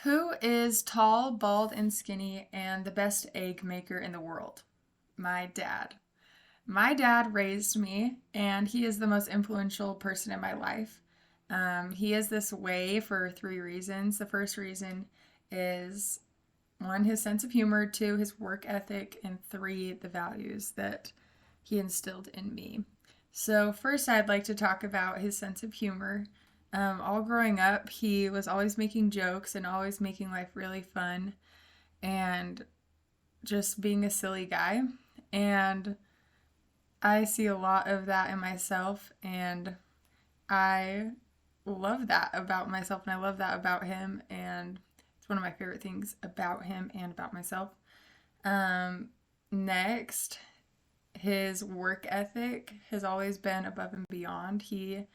Who is tall, bald, and skinny and the best egg maker in the world? My dad. My dad raised me, and he is the most influential person in my life. He is this way for three reasons. The first reason is one, his sense of humor, two, his work ethic, and three, the values that he instilled in me. So, first, I'd like to talk about his sense of humor. All growing up, he was always making jokes and always making life really fun and just being a silly guy. And I see a lot of that in myself, and I love that about myself, and I love that about him, and it's one of my favorite things about him and about myself. Um, Next, his work ethic has always been above and beyond. He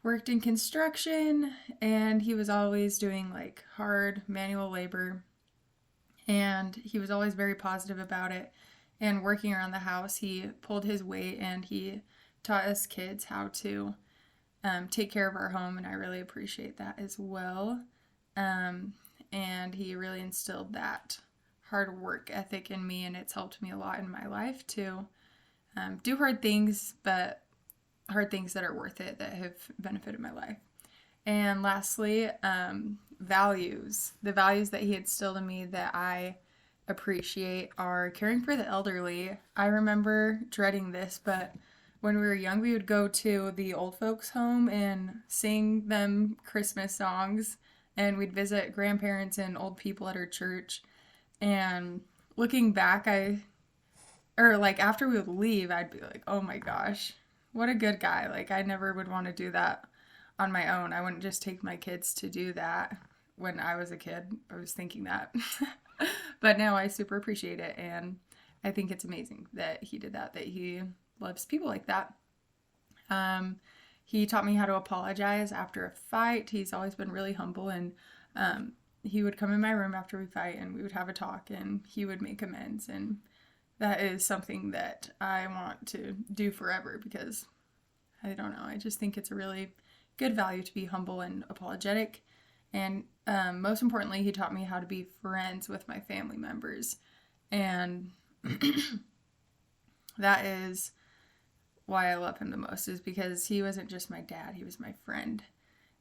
worked in construction and he was always doing like hard manual labor, and he was always very positive about it. And working around the house, he pulled his weight and he taught us kids how to take care of our home, and I really appreciate that as well. Um, and he really instilled that hard work ethic in me, and it's helped me a lot in my life to do hard things, but hard things that are worth it, that have benefited my life. And lastly, values. The values that he instilled in me that I appreciate are caring for the elderly. I remember dreading this, but when we were young, we would go to the old folks' home and sing them Christmas songs, and we'd visit grandparents and old people at our church. And looking back, or like after we would leave, I'd be like, oh my gosh, what a good guy. Like, I never would want to do that on my own. I wouldn't just take my kids to do that when I was a kid. I was thinking that. But now I super appreciate it. And I think it's amazing that he did that, that he loves people like that. Um, he taught me how to apologize after a fight. He's always been really humble, and he would come in my room after we fight and we would have a talk and he would make amends. And that is something that I want to do forever because I don't know, I just think it's a really good value to be humble and apologetic. And most importantly, he taught me how to be friends with my family members. And that is why I love him the most, is because he wasn't just my dad, he was my friend.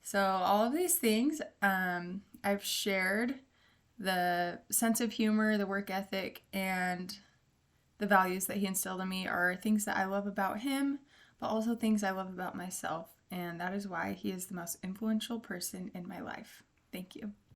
So, all of these things I've shared, the sense of humor, the work ethic, and the values that he instilled in me are things that I love about him, but also things I love about myself. And that is why he is the most influential person in my life. Thank you.